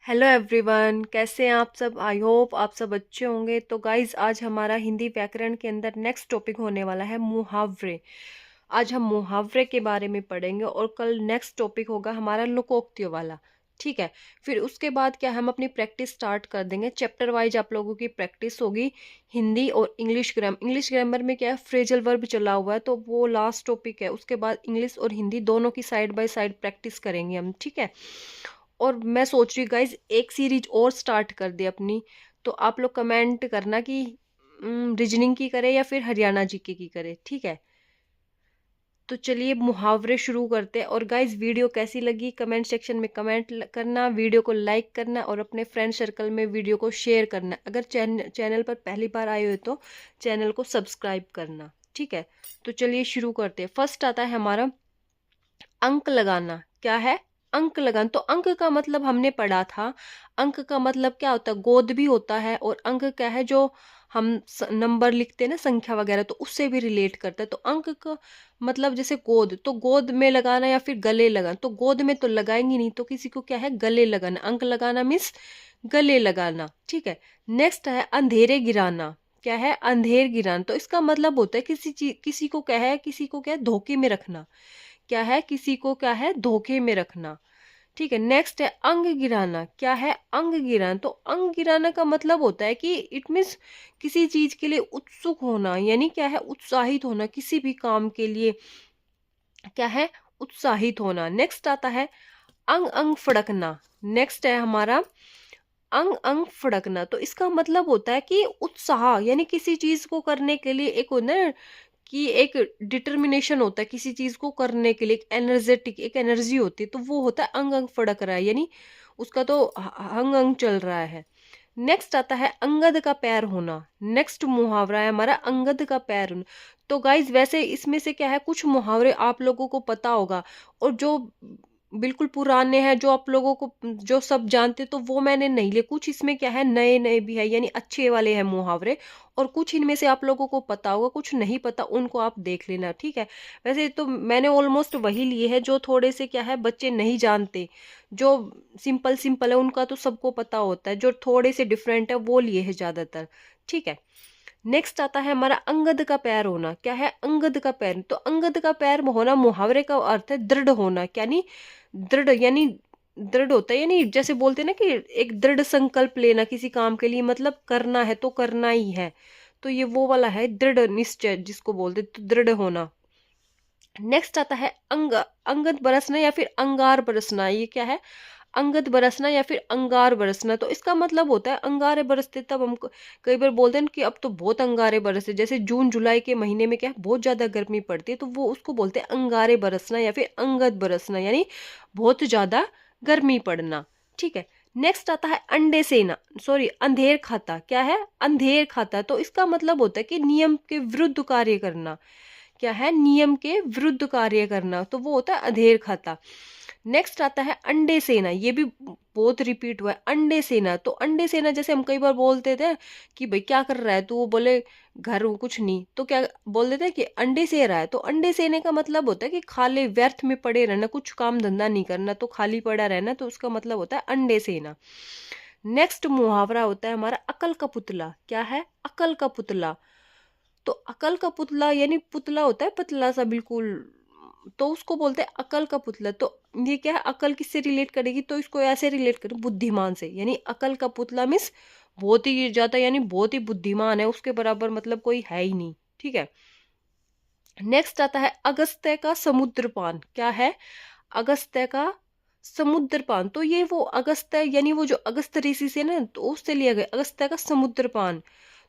Hello everyone, कैसे हैं आप सब। आई होप आप सब अच्छे होंगे। तो गाइज, आज हमारा हिंदी व्याकरण के अंदर नेक्स्ट टॉपिक होने वाला है मुहावरे। आज हम मुहावरे के बारे में पढ़ेंगे और कल नेक्स्ट टॉपिक होगा हमारा लोकोक्तियों वाला। ठीक है। फिर उसके बाद क्या हम अपनी प्रैक्टिस स्टार्ट कर देंगे। चैप्टर वाइज आप लोगों की प्रैक्टिस होगी। हिंदी और इंग्लिश ग्रामर में क्या है, फ्रेजल वर्ब चला हुआ है तो वो लास्ट टॉपिक है। उसके बाद इंग्लिश और हिंदी दोनों की साइड बाय साइड प्रैक्टिस करेंगे हम। ठीक है। और मैं सोच रही गाइज एक सीरीज और स्टार्ट कर दे अपनी। तो आप लोग कमेंट करना कि रीजनिंग की करे या फिर हरियाणा जीके की करे। ठीक है। तो चलिए मुहावरे शुरू करते हैं। और गाइज वीडियो कैसी लगी कमेंट सेक्शन में कमेंट करना, वीडियो को लाइक करना और अपने फ्रेंड सर्कल में वीडियो को शेयर करना। अगर चैनल पर पहली बार आए हो तो चैनल को सब्सक्राइब करना। ठीक है। तो चलिए शुरू करते हैं। फर्स्ट आता है हमारा अंक लगाना। क्या है? अंक लगाना। तो अंक का मतलब हमने पढ़ा था। अंक का मतलब क्या होता है? गोद भी होता है। और अंक क्या है? जो हम नंबर लिखते हैं ना, संख्या वगैरह, तो उससे भी रिलेट करता है। तो अंक का मतलब जैसे गोद, तो गोद में लगाना या फिर गले लगाना। तो गोद में तो लगाएंगे नहीं, तो किसी को क्या है, गले लगाना। अंक लगाना मीन्स गले लगाना। ठीक है। नेक्स्ट है अंधेरे गिराना। क्या है? अंधेर गिराना। तो इसका मतलब होता है किसी चीज, किसी को क्या है, किसी को क्या है, धोखे में रखना। क्या है? किसी को क्या है, धोखे में रखना। ठीक है। नेक्स्ट है अंग गिराना। क्या है? अंग गिराना। तो अंग गिराना का मतलब होता है कि इट मीन्स किसी चीज के लिए उत्सुक होना, यानी क्या है, उत्साहित होना किसी भी काम के लिए। क्या है? उत्साहित होना। नेक्स्ट आता है अंग अंग फड़कना। नेक्स्ट है हमारा अंग अंग फड़कना। तो इसका मतलब होता है कि उत्साह, यानी किसी चीज को करने के लिए एक होता है ना, कि एक डिटर्मिनेशन होता है किसी चीज को करने के लिए, एक एनर्जेटिक, एक एनर्जी होती है। तो वो होता है अंग अंग फड़क रहा है, यानी उसका तो अंग अंग चल रहा है। नेक्स्ट आता है अंगद का पैर होना। नेक्स्ट मुहावरा है हमारा अंगद का पैर होना। तो गाइज वैसे इसमें से क्या है, कुछ मुहावरे आप लोगों को पता होगा और जो बिल्कुल पुराने हैं, जो आप लोगों को जो सब जानते, तो वो मैंने नहीं लिए। कुछ इसमें क्या है, नए नए भी है, यानी अच्छे वाले हैं मुहावरे। और कुछ इनमें से आप लोगों को पता होगा, कुछ नहीं पता, उनको आप देख लेना। ठीक है। वैसे तो मैंने ऑलमोस्ट वही लिए हैं जो थोड़े से क्या है, बच्चे नहीं जानते। जो सिंपल सिंपल है उनका तो सबको पता होता है, जो थोड़े से डिफरेंट है वो लिए हैं ज्यादातर। ठीक है। नेक्स्ट आता है हमारा अंगद का पैर होना। क्या है? अंगद का पैर। तो अंगद का पैर होना, मुहावरे का अर्थ है दृढ़ होना। यानी दृढ़, यानी दृढ़ होता है, यानी जैसे बोलते हैं ना कि एक दृढ़ संकल्प लेना किसी काम के लिए, मतलब करना है तो करना ही है। तो ये वो वाला है दृढ़ निश्चय जिसको बोलते, तो दृढ़ होना। नेक्स्ट आता है अंगद बरसना या फिर अंगार बरसना। ये क्या है? अंगद बरसना या फिर अंगार बरसना। तो इसका मतलब होता है अंगारे बरसते, तब हम कई बार बोलते हैं कि अब तो बहुत अंगारे बरसे। जैसे जून जुलाई के महीने में क्या है, बहुत ज्यादा गर्मी पड़ती है, तो वो उसको बोलते हैं अंगारे बरसना या फिर अंगद बरसना, यानी बहुत ज्यादा गर्मी पड़ना। ठीक है। नेक्स्ट आता है अंडे सेना, सॉरी अंधेर खाता। क्या है? अंधेर खाता। तो इसका मतलब होता है कि नियम के विरुद्ध कार्य करना। क्या है? नियम के विरुद्ध कार्य करना, तो वो होता है अधेर खाता। नेक्स्ट आता है अंडे सेना। ये भी बहुत रिपीट हुआ है, अंडे सेना। तो अंडे सेना जैसे हम कई बार बोलते थे कि भाई क्या कर रहा है, तो वो बोले घर हूं, कुछ नहीं, तो क्या बोल देते हैं कि अंडे से रहा है। तो अंडे सेने का मतलब होता है कि खाली व्यर्थ में पड़े रहना, कुछ काम धंधा नहीं करना, तो खाली पड़ा रहना, तो उसका मतलब होता है अंडे सेना। नेक्स्ट मुहावरा होता है हमारा अकल का पुतला। क्या है? अकल का पुतला। तो अकल का पुतला, यानी पुतला होता है पतला सा बिल्कुल, तो उसको बोलते हैं अकल का पुतला। तो ये क्या है, अकल किससे रिलेट करेगी, तो इसको ऐसे रिलेट करें बुद्धिमान से, यानी अकल का पुतला मीन्स बहुत ही ज्यादा, यानी बहुत ही बुद्धिमान है, उसके बराबर मतलब कोई है ही नहीं। ठीक है। नेक्स्ट आता है अगस्त्य का समुद्रपान। क्या है? अगस्त्य का समुद्रपान। तो ये वो अगस्त्य, यानी वो जो अगस्त ऋषि से ना, तो उससे लिया गया अगस्त्य का समुद्रपान।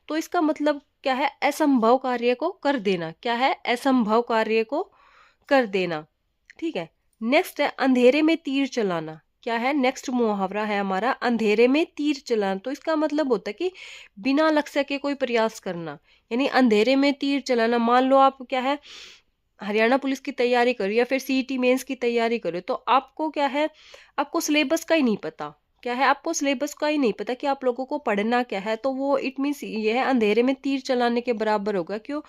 तो इसका मतलब क्या है? असंभव कार्य को कर देना। क्या है? असंभव कार्य को कर देना। ठीक है। नेक्स्ट है अंधेरे में तीर चलाना। क्या है? नेक्स्ट मुहावरा है हमारा अंधेरे में तीर चलाना। तो इसका मतलब होता है कि बिना लक्ष्य के कोई प्रयास करना, यानी अंधेरे में तीर चलाना। मान लो आप क्या है, हरियाणा पुलिस की तैयारी करो या फिर सीईटी मेंस की तैयारी करो, तो आपको क्या है, आपको सिलेबस का ही नहीं पता। क्या है? आपको सिलेबस का ही नहीं पता कि आप लोगों को पढ़ना क्या है, तो वो इट मीन्स ये है अंधेरे में तीर चलाने के बराबर होगा। क्यों?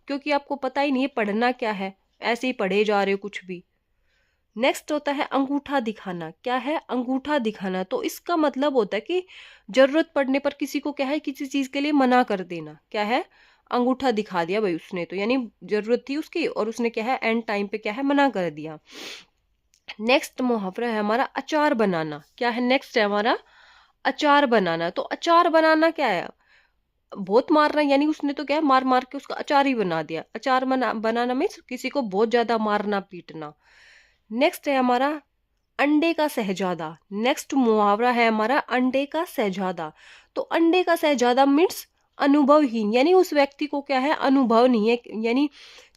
क्योंकि आपको पता ही नहीं है पढ़ना क्या है, ऐसे ही पढ़े जा रहे हो कुछ भी। नेक्स्ट होता है अंगूठा दिखाना। क्या है? अंगूठा दिखाना। तो इसका मतलब होता है कि जरूरत पड़ने पर किसी को क्या है, किसी चीज के लिए मना कर देना। क्या है? अंगूठा दिखा दिया भाई उसने, तो यानी जरूरत थी उसकी और उसने क्या है, एंड टाइम पे क्या है, मना कर दिया। नेक्स्ट मुहावरा है हमारा अचार बनाना। क्या है? नेक्स्ट है हमारा अचार बनाना। तो अचार बनाना क्या है? बहुत मारना, यानी उसने तो क्या है, मार मार के उसका अचार ही बना दिया। अचार बनाना मीन्स किसी को बहुत ज्यादा मारना पीटना। नेक्स्ट है हमारा अंडे का शहजादा। नेक्स्ट मुहावरा है हमारा अंडे का शहजादा। तो अंडे का शहजादा मीन्स अनुभवहीन, यानी उस व्यक्ति को क्या है, अनुभव नहीं है। यानी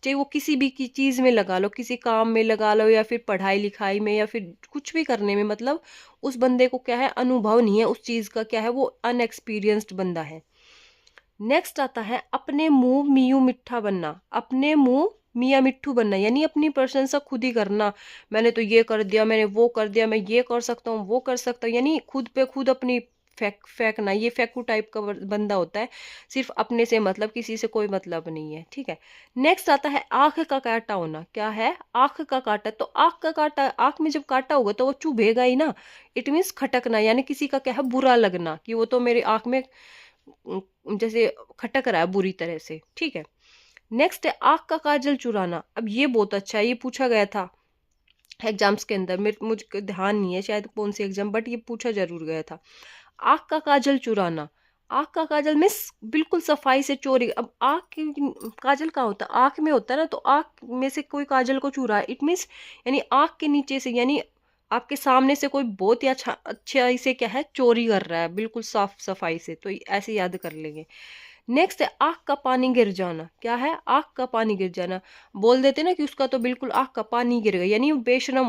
चाहे वो किसी भी की चीज में लगा लो, किसी काम में लगा लो, या फिर पढ़ाई लिखाई में, या फिर कुछ भी करने में, मतलब उस बंदे को क्या है, अनुभव नहीं है उस चीज का। क्या है? वो अनएक्सपीरियंस्ड बंदा है। नेक्स्ट आता है अपने मुंह मियू मिठा बनना। अपने मुंह मियाँ मिट्ठू बनना, यानी अपनी प्रशंसा खुद ही करना। मैंने तो ये कर दिया, मैंने वो कर दिया, मैं ये कर सकता हूँ, वो कर सकता हूँ, यानी खुद पे खुद अपनी फेंकना। ये फेंकू टाइप का बंदा होता है, सिर्फ अपने से मतलब, किसी से कोई मतलब नहीं है। ठीक है। नेक्स्ट आता है आंख का कांटा होना। क्या है? आंख का कांटा। तो आंख का कांटा, आंख में जब कांटा होगा तो वो चुभेगा ही ना। इट मीन्स खटकना, यानी किसी का क्या है, बुरा लगना, कि वो तो मेरी आंख में जैसे खटक रहा है बुरी तरह से। ठीक है। नेक्स्ट है आंख का काजल चुराना। अब ये बहुत अच्छा है, ये पूछा गया था एग्जाम्स के अंदर। मेरे मुझे ध्यान नहीं है शायद कौन सी एग्जाम, बट ये पूछा जरूर गया था। आंख का काजल चुराना। आंख का काजल मिस बिल्कुल सफाई से चोरी। अब आंख की काजल कहाँ होता है? आंख में होता है ना। तो आंख में से कोई काजल को चुरा है, इट मीन्स यानी आंख के नीचे से, यानी आपके सामने से कोई बहुत ही अच्छा अच्छाई से क्या है, चोरी कर रहा है, बिल्कुल साफ सफाई से। तो ऐसे याद कर लेंगे। नेक्स्ट है आंख का पानी गिर जाना। क्या है? आंख का पानी गिर जाना। बोल देते ना कि उसका तो बिल्कुल आंख का पानी गिर गया, यानी बेशरम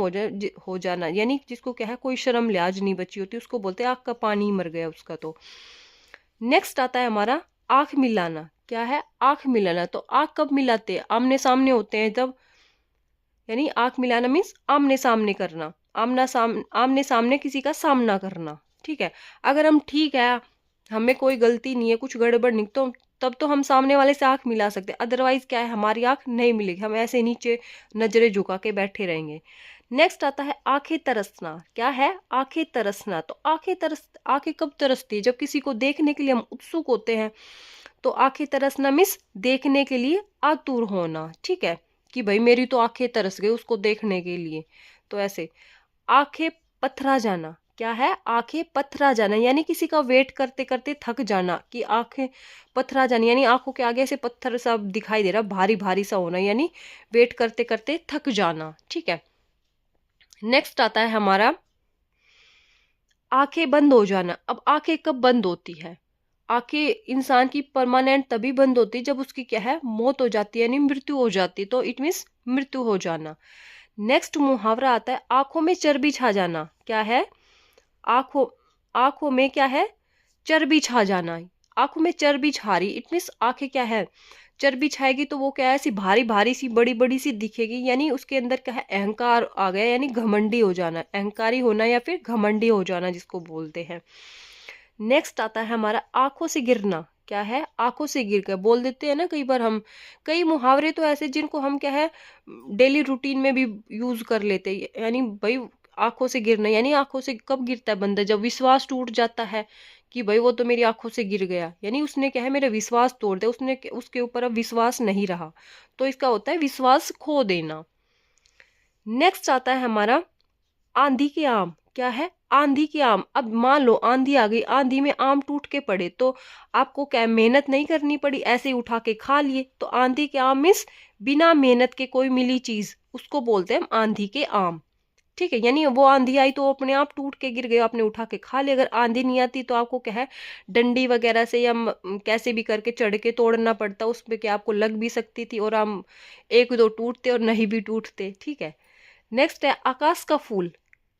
हो जाना, यानी जिसको क्या है, कोई शर्म लिहाज नहीं बची होती, उसको बोलते हैं आंख का पानी मर गया उसका। तो नेक्स्ट आता है हमारा आंख मिलाना। क्या है? आंख मिलाना। तो आंख कब मिलाते हैं? आमने सामने होते हैं तब, यानी आंख मिलाना मीन्स आमने सामने करना। आमने सामने किसी का सामना करना। ठीक है। अगर हम ठीक है, हमें कोई गलती नहीं है, कुछ गड़बड़ नहीं, तो तब तो हम सामने वाले से आंख मिला सकते हैं। अदरवाइज क्या है, हमारी आंख नहीं मिलेगी, हम ऐसे नीचे नजरें झुका के बैठे रहेंगे। नेक्स्ट आता है आंखें तरसना। क्या है? आंखें तरसना। तो आंखें कब तरसती है? जब किसी को देखने के लिए हम उत्सुक होते हैं। तो आंखें तरसना मिस देखने के लिए आतुर होना। ठीक है, कि भाई मेरी तो आंखें तरस गई उसको देखने के लिए। तो ऐसे आंखें पथरा जाना। क्या है? आंखें पथरा जाना, यानी किसी का वेट करते करते थक जाना। कि आंखें पथरा जानी, यानी आंखों के आगे से पत्थर सा दिखाई दे रहा, भारी भारी सा होना, यानी वेट करते करते थक जाना। ठीक है। नेक्स्ट आता है हमारा आंखें बंद हो जाना। अब आंखें कब बंद होती है? आंखें इंसान की परमानेंट तभी बंद होती है जब उसकी क्या है, मौत हो जाती है, यानी मृत्यु हो जाती है। तो इट मीन्स मृत्यु हो जाना। नेक्स्ट मुहावरा आता है आंखों में चर्बी छा जाना। क्या है? आंखों आंखों में क्या है, चर्बी छा जाना। आंखों में चर्बी छा रही, इट मीन्स आंखें क्या है, चर्बी छाएगी तो वो क्या है, ऐसी भारी भारी सी, बड़ी बड़ी सी दिखेगी, यानी उसके अंदर क्या है, अहंकार आ गया, यानी घमंडी हो जाना, अहंकारी होना या फिर घमंडी हो जाना जिसको बोलते हैं। नेक्स्ट आता है हमारा आंखों से गिरना। क्या है? आंखों से गिर कर बोल देते हैं ना कई बार हम, कई मुहावरे तो ऐसे जिनको हम क्या है, डेली रूटीन में भी यूज कर लेते हैं। यानी भाई आंखों से गिरना, यानी आंखों से कब गिरता है बंदा, जब विश्वास टूट जाता है कि भाई वो तो मेरी आंखों से गिर गया, यानी उसने क्या है, मेरा विश्वास तोड़ दिया, उसके ऊपर अब विश्वास नहीं रहा। तो इसका होता है विश्वास खो देना। नेक्स्ट आता है हमारा आंधी के आम। क्या है? आंधी के आम। अब मान लो आंधी आ गई, आंधी में आम टूट के पड़े, तो आपको क्या मेहनत नहीं करनी पड़ी, ऐसे ही उठा के खा लिए। तो आंधी के आम मीन्स बिना मेहनत के कोई मिली चीज, उसको बोलते हैं हम आंधी के आम। ठीक है, यानी वो आंधी आई तो वो अपने आप टूट के गिर गए, आपने उठा के खा लिया। अगर आंधी नहीं आती तो आपको क्या है, डंडी वगैरह से या कैसे भी करके चढ़ के तोड़ना पड़ता, उसमें क्या आपको लग भी सकती थी, और हम एक दो टूटते और नहीं भी टूटते। ठीक है। नेक्स्ट है आकाश का फूल।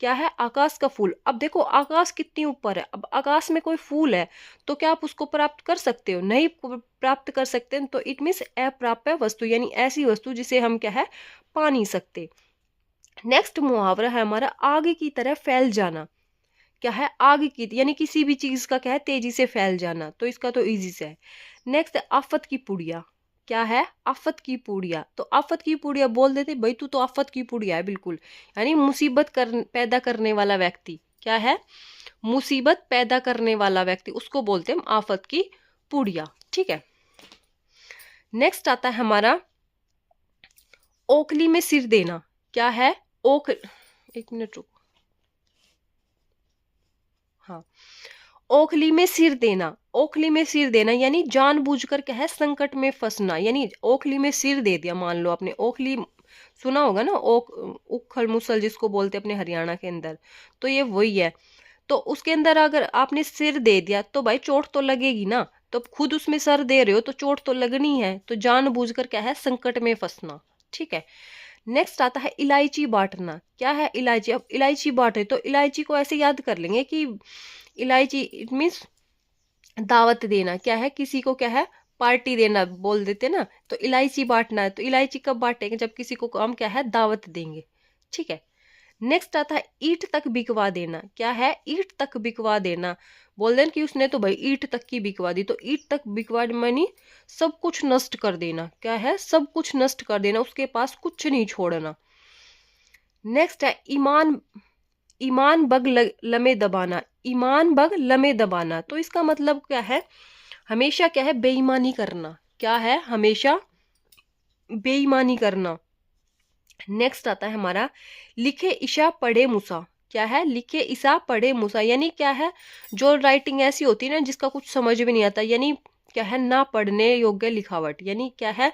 क्या है? आकाश का फूल। अब देखो आकाश कितनी ऊपर है, अब आकाश में कोई फूल है तो क्या आप उसको प्राप्त कर सकते हो? नहीं प्राप्त कर सकते, तो इट मीन्स अप्राप्य वस्तु, यानी ऐसी वस्तु जिसे हम क्या है, पा नहीं सकते। नेक्स्ट मुहावरा है हमारा आग की तरह फैल जाना। क्या है? आग की, यानी किसी भी चीज का क्या है, तेजी से फैल जाना। तो इसका तो इजी से है। नेक्स्ट है आफत की पुड़िया। क्या है, आफत की पूड़िया। तो आफत की पूड़िया बोल देते भाई तू तो आफत की पूड़िया है बिल्कुल, यानी मुसीबत पैदा करने वाला व्यक्ति। क्या है, मुसीबत पैदा करने वाला व्यक्ति, उसको बोलते हैं हम आफत की पूड़िया। ठीक है, नेक्स्ट आता है हमारा ओखली में सिर देना। क्या है, एक मिनट रुको, हाँ, ओखली में सिर देना। ओखली में सिर देना यानी जानबूझकर क्या है, संकट में फंसना, यानी ओखली में सिर दे दिया। मान लो आपने ओखली सुना होगा ना, उखल मुसल जिसको बोलते हैं अपने हरियाणा के अंदर, तो ये वही है। तो उसके अंदर अगर आपने सिर दे दिया तो भाई चोट तो लगेगी ना, तो खुद उसमें सर दे रहे हो तो चोट तो लगनी है, तो जानबूझकर क्या है, संकट में फंसना। ठीक है, नेक्स्ट आता है इलायची बांटना। क्या है, इलायची। अब इलायची बांटे तो इलायची को ऐसे याद कर लेंगे कि इलायची इट मीन्स दावत देना। क्या है, किसी को क्या है, पार्टी देना बोल देते ना, तो इलायची बांटना है। तो इलायची कब बांटेंगे, जब किसी को हम क्या है, दावत देंगे। ठीक है, नेक्स्ट आता है ईंट तक बिकवा देना। क्या है, ईंट तक बिकवा देना। बोल देना कि उसने तो भाई ईंट तक की बिकवा दी, तो ईंट तक बिकवा मानी सब कुछ नष्ट कर देना। क्या है, सब कुछ नष्ट कर देना, उसके पास कुछ नहीं छोड़ना। नेक्स्ट है ईमान ईमान बग लमे दबाना। ईमान बग लमे दबाना, तो इसका मतलब क्या है, हमेशा क्या है, बेईमानी करना। क्या है, हमेशा बेईमानी करना। नेक्स्ट आता है हमारा लिखे ईशा पढ़े मूसा। क्या है, लिखे ईसा पढ़े मूसा, यानी क्या है, जो राइटिंग ऐसी होती है ना जिसका कुछ समझ में नहीं आता, यानी क्या है, ना पढ़ने योग्य लिखावट। यानी क्या है,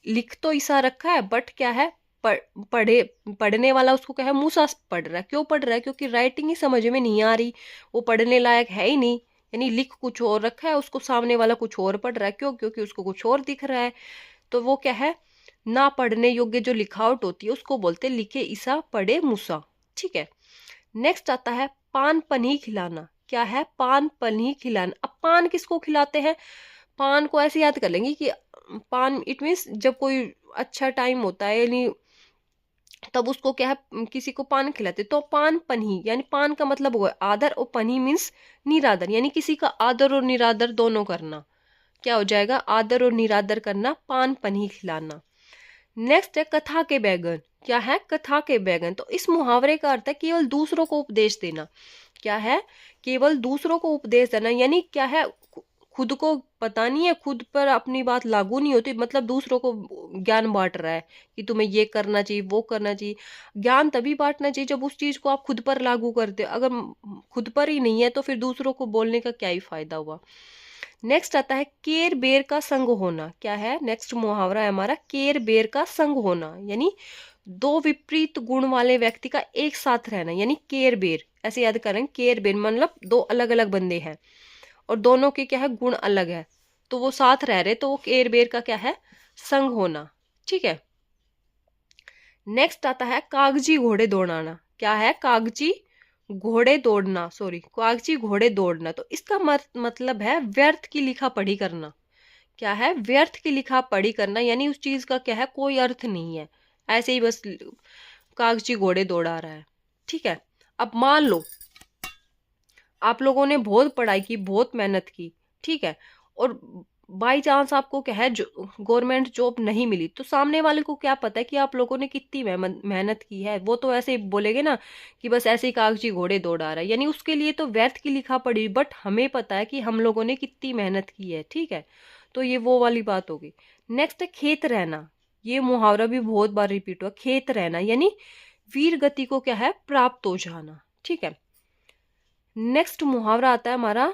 लिख तो ईसा रखा है बट क्या है, पढ़े पढ़ने वाला उसको क्या है, मूसा पढ़ रहा है। क्यों पढ़ रहा है, क्योंकि राइटिंग ही समझ में नहीं आ रही, वो पढ़ने लायक है ही नहीं। यानी लिख कुछ और रखा है, उसको सामने वाला कुछ और पढ़ रहा है। क्यों, क्योंकि उसको कुछ और दिख रहा है। तो वो क्या है, ना पढ़ने योग्य जो लिखावट होती है उसको बोलते हैं लिखे ईसा पढ़े मूसा। ठीक है, नेक्स्ट आता है पान पनी खिलाना। क्या है, पान पनी खिलाना। अब पान किसको खिलाते हैं, पान को ऐसे याद कर लेंगे कि पान इट मीन्स जब कोई अच्छा टाइम होता है, यानी तब उसको क्या है, किसी को पान खिलाते, तो पान पनी, यानी पान का मतलब हुआ आदर और पनी मीन्स निरादर, यानी किसी का आदर और निरादर दोनों करना। क्या हो जाएगा, आदर और निरादर करना, पान पनी खिलाना। नेक्स्ट है कथा के बैगन। क्या है, कथा के बैगन। तो इस मुहावरे का अर्थ है केवल दूसरों को उपदेश देना। क्या है, केवल दूसरों को उपदेश देना, यानी क्या है, खुद को पता नहीं है, खुद पर अपनी बात लागू नहीं होती, मतलब दूसरों को ज्ञान बांट रहा है कि तुम्हें ये करना चाहिए, वो करना चाहिए। ज्ञान तभी बांटना चाहिए जब उस चीज को आप खुद पर लागू करते हो। अगर खुद पर ही नहीं है तो फिर दूसरों को बोलने का क्या ही फायदा हुआ। नेक्स्ट आता है केर बेर का संग होना। क्या है, नेक्स्ट मुहावरा है हमारा केर बेर का संग होना, यानी दो विपरीत गुण वाले व्यक्ति का एक साथ रहना, यानी केर बेर। ऐसे याद करें, केर बेर मतलब दो अलग अलग बंदे हैं और दोनों के क्या है, गुण अलग है, तो वो साथ रह रहे, तो वो केर बेर का क्या है, संग होना। ठीक है, नेक्स्ट आता है कागजी घोड़े दौड़ाना। क्या है, कागजी घोड़े दौड़ना, सॉरी, कागजी घोड़े दौड़ना। तो इसका मतलब है व्यर्थ की लिखा पढ़ी करना। क्या है, व्यर्थ की लिखा पढ़ी करना, यानी उस चीज का क्या है, कोई अर्थ नहीं है, ऐसे ही बस कागजी घोड़े दौड़ा रहा है। ठीक है, अब मान लो आप लोगों ने बहुत पढ़ाई की, बहुत मेहनत की, ठीक है, और बाई चांस आपको क्या है, गवर्नमेंट जॉब नहीं मिली, तो सामने वाले को क्या पता है कि आप लोगों ने कितनी मेहनत की है। वो तो ऐसे ही बोलेंगे ना कि बस ऐसे ही कागजी घोड़े दौड़ा रहा है, यानी उसके लिए तो व्यर्थ की लिखा पड़ी, बट हमें पता है कि हम लोगों ने कितनी मेहनत की है। ठीक है, तो ये वो वाली बात होगी। नेक्स्ट है खेत रहना। ये मुहावरा भी बहुत बार रिपीट हुआ, खेत रहना, यानी वीर गति को क्या है, प्राप्त हो जाना। ठीक है, नेक्स्ट मुहावरा आता है हमारा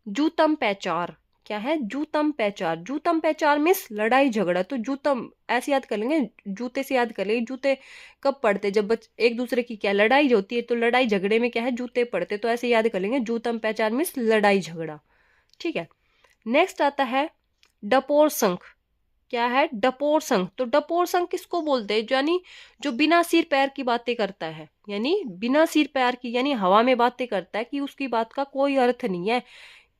जूतम पैचार। क्या है, जूतम पैचार। जूतम पैचार मीन्स लड़ाई झगड़ा। तो जूतम ऐसे याद कर लेंगे, जूते से याद कर लेंगे। जूते कब पड़ते, जब एक दूसरे की क्या लड़ाई होती है, तो लड़ाई झगड़े में क्या है, जूते पड़ते, तो ऐसे याद कर लेंगे जूतम पैचार मीन्स लड़ाई झगड़ा। ठीक है, नेक्स्ट आता है डपोर संख। क्या है, डपोर संख। तो डपोर संख किसको बोलते हैं, यानी जो बिना सिर पैर की बातें करता है, यानी बिना सिर पैर की, यानी हवा में बातें करता है कि उसकी बात का कोई अर्थ नहीं है,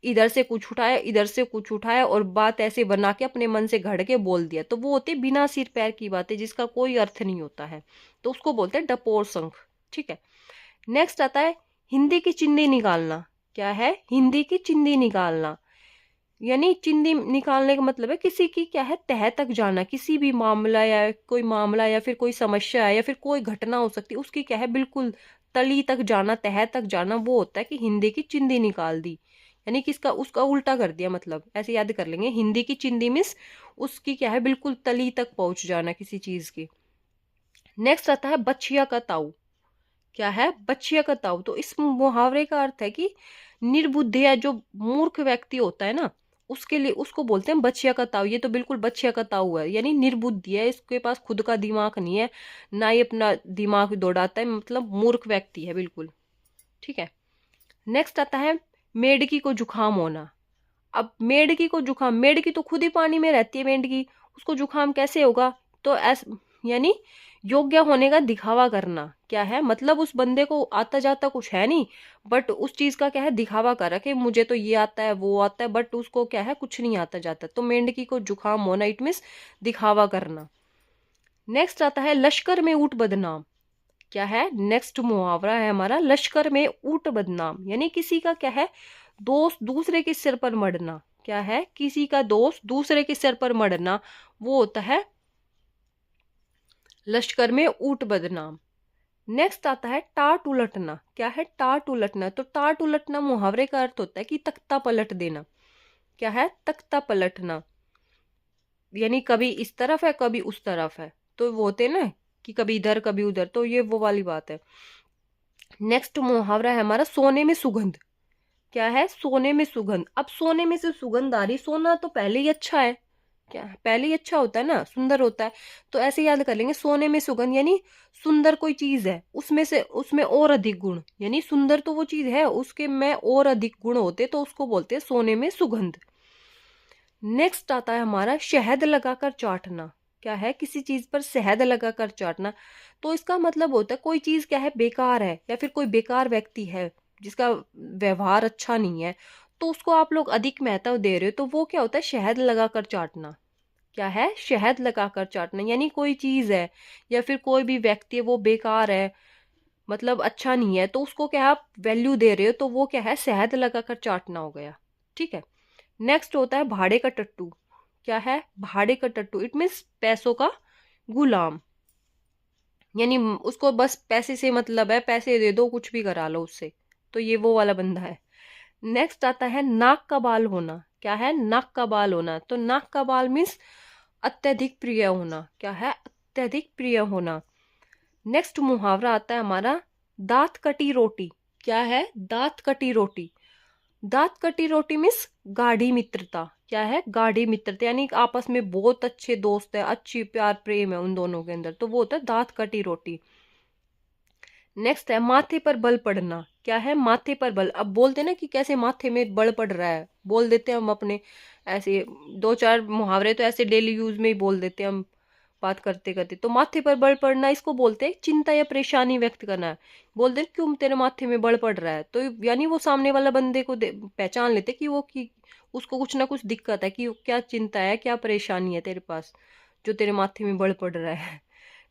इधर से कुछ उठाया, इधर से कुछ उठाया और बात ऐसे बना के अपने मन से घड़ के बोल दिया, तो वो होते बिना सिर पैर की बातें जिसका कोई अर्थ नहीं होता है, तो उसको बोलते हैं डपोर संख। ठीक है, नेक्स्ट आता है हिंदी की चिंदी निकालना। क्या है, हिंदी की चिंदी निकालना, यानी चिंदी निकालने का मतलब है किसी की क्या है, तह तक जाना, किसी भी मामला या फिर कोई समस्या है या फिर कोई घटना हो सकती है, उसकी क्या है बिल्कुल तली तक जाना, तह तक जाना, वो होता है कि हिंदी की चिंदी निकाल दी। यानी कि इसका उसका उल्टा कर दिया, मतलब ऐसे याद कर लेंगे, हिंदी की चिंदी मीन्स उसकी क्या है बिल्कुल तली तक पहुंच जाना किसी चीज की। नेक्स्ट आता है बछिया का ताऊ। क्या है, बछिया का ताऊ। तो इस मुहावरे का अर्थ है कि निर्बुद्धि या जो मूर्ख व्यक्ति होता है ना, उसके लिए उसको बोलते हैं बछिया का ताऊ। ये तो बिल्कुल बछिया का ताऊ है, यानी निर्बुद्धि है, इसके पास खुद का दिमाग नहीं है, ना ही अपना दिमाग दौड़ाता है, मतलब मूर्ख व्यक्ति है बिल्कुल। ठीक है। नेक्स्ट आता है मेढकी को जुकाम होना। अब मेढकी को जुकाम, मेढकी तो खुद ही पानी में रहती है मेंढकी, उसको जुकाम कैसे होगा? तो यानी योग्य होने का दिखावा करना। क्या है मतलब, उस बंदे को आता जाता कुछ है नहीं, बट उस चीज का क्या है दिखावा कर रहा है, मुझे तो ये आता है वो आता है, बट उसको क्या है कुछ नहीं आता जाता। तो मेंढकी को जुकाम होना इट मीन्स दिखावा करना। नेक्स्ट आता है लश्कर में ऊंट बदनाम। क्या है, नेक्स्ट मुहावरा है हमारा लश्कर में ऊंट बदनाम, यानी किसी का क्या है दोस्त दूसरे के सिर पर मढ़ना। क्या है, किसी का दोस्त दूसरे के सिर पर मढ़ना, वो होता है लश्कर में ऊंट बदनाम। नेक्स्ट आता है टाट उलटना। क्या है, टाट उलटना। तो टाट उलटना मुहावरे का अर्थ होता है कि तख्ता पलट देना। क्या है, तख्ता पलटना, यानी कभी इस तरफ है कभी उस तरफ है, तो वो होते ना कि कभी इधर कभी उधर, तो ये वो वाली बात है। नेक्स्ट मुहावरा है हमारा सोने में सुगंध। क्या है, सोने में सुगंध। अब सोने में से सुगंध आ रही, सोना तो पहले ही अच्छा है, क्या है पहले ही अच्छा होता है ना, सुंदर होता है। तो ऐसे याद कर लेंगे सोने में सुगंध, यानी सुंदर कोई चीज है उसमें से उसमें और अधिक गुण, यानी सुंदर तो वो चीज है उसके में और अधिक गुण होते, तो उसको बोलते हैं सोने में सुगंध। नेक्स्ट आता है हमारा शहद लगाकर चाटना। क्या है, किसी चीज पर शहद लगाकर चाटना। तो इसका मतलब होता है कोई चीज क्या है बेकार है या फिर कोई बेकार व्यक्ति है जिसका व्यवहार अच्छा नहीं है, तो उसको आप लोग अधिक महत्व दे रहे हो, तो वो क्या होता है शहद लगाकर चाटना। क्या है, शहद लगाकर चाटना, यानी कोई चीज है या फिर कोई भी व्यक्ति है वो बेकार है, मतलब अच्छा नहीं है, तो उसको क्या आप वैल्यू दे रहे हो, तो वो क्या है शहद लगाकर चाटना हो गया। ठीक है। नेक्स्ट होता है भाड़े का टट्टू। क्या है, भाड़े का टट्टू, इट मीन्स पैसों का गुलाम, यानी उसको बस पैसे से मतलब है, पैसे दे दो कुछ भी करा लो उससे, तो ये वो वाला बंदा है। नेक्स्ट आता है नाक का बाल होना। क्या है, नाक का बाल होना। तो नाक का बाल मीन्स अत्यधिक प्रिय होना। क्या है, अत्यधिक प्रिय होना। नेक्स्ट मुहावरा आता है हमारा दांत कटी रोटी। क्या है, दांत कटी रोटी। दांत कटी रोटी मीन्स गाढ़ी मित्रता। क्या है, गाढ़ी मित्रता, यानी आपस में बहुत अच्छे दोस्त है, अच्छी प्यार प्रेम है उन दोनों के अंदर, तो वो होता है दांत कटी रोटी। नेक्स्ट है माथे पर बल पड़ना। क्या है, माथे पर बल। अब बोलते ना कि कैसे माथे में बल पड़ रहा है, बोल देते हैं हम अपने ऐसे दो चार मुहावरे तो ऐसे डेली यूज में ही बोल देते हैं हम बात करते करते। तो माथे पर बल पड़ना इसको बोलते हैं चिंता या परेशानी व्यक्त करना है। बोल दे क्यों तेरे माथे में बल पड़ रहा है, तो यानी वो सामने वाला बंदे को पहचान लेते कि वो कि उसको कुछ ना कुछ दिक्कत है, कि क्या चिंता है क्या परेशानी है तेरे पास जो तेरे माथे में बल पड़ रहा है।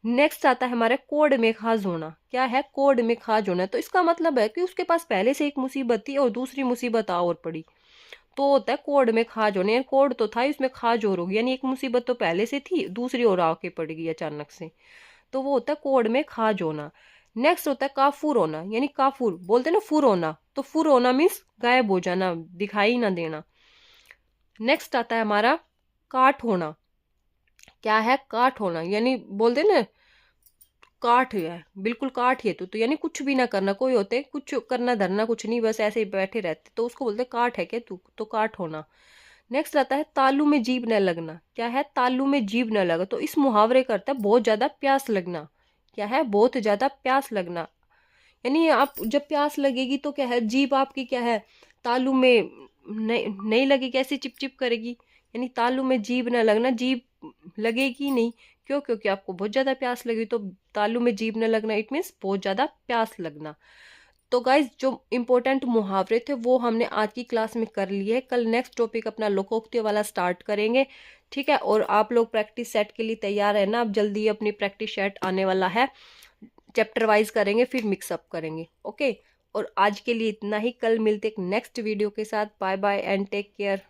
नेक्स्ट आता है हमारे कोड में खाज होना। क्या है, कोड में खाज होना। तो इसका मतलब है कि उसके पास पहले से एक मुसीबत थी और दूसरी मुसीबत और पड़ी, तो होता है कोड में खाज होने, कोड तो था उसमें खाज और होगी, यानी एक मुसीबत तो पहले से थी दूसरी और आके पड़ गई अचानक से, तो वो होता है कोड में खाज होना। नेक्स्ट होता है काफूर होना, यानी काफूर बोलते ना फुर होना, तो फुर होना मीन्स गायब हो जाना, दिखाई ना देना। नेक्स्ट आता है हमारा काठ होना। क्या है, काठ होना, यानी बोलते ना काठ है, बिल्कुल काठ है तो यानी कुछ भी ना करना, कोई होते कुछ करना धरना कुछ नहीं, बस ऐसे ही बैठे रहते, तो उसको बोलते काठ है क्या तू, तो काठ होना। नेक्स्ट आता है तालू में जीभ न लगना। क्या है, तालू में जीभ न लगा। तो इस मुहावरे का अर्थ है बहुत ज्यादा प्यास लगना। क्या है, बहुत ज्यादा प्यास लगना, यानी आप जब प्यास लगेगी तो क्या है जीभ आपकी क्या है तालू में नहीं लगेगी, ऐसे चिप चिप करेगी, यानी तालू में जीभ न लगना, जीभ लगेगी नहीं। क्यों, क्योंकि आपको बहुत ज्यादा प्यास लगी, तो तालू में जीभ न लगना इट मीन्स बहुत ज्यादा प्यास लगना। तो गाइज जो इम्पोर्टेंट मुहावरे थे वो हमने आज की क्लास में कर लिए है, कल नेक्स्ट टॉपिक अपना लोकोक्ति वाला स्टार्ट करेंगे। ठीक है, और आप लोग प्रैक्टिस सेट के लिए तैयार है ना, अब जल्दी अपनी प्रैक्टिस सेट आने वाला है, चैप्टर वाइज करेंगे फिर मिक्सअप करेंगे। ओके, और आज के लिए इतना ही, कल मिलते एक नेक्स्ट वीडियो के साथ। Bye bye and take care.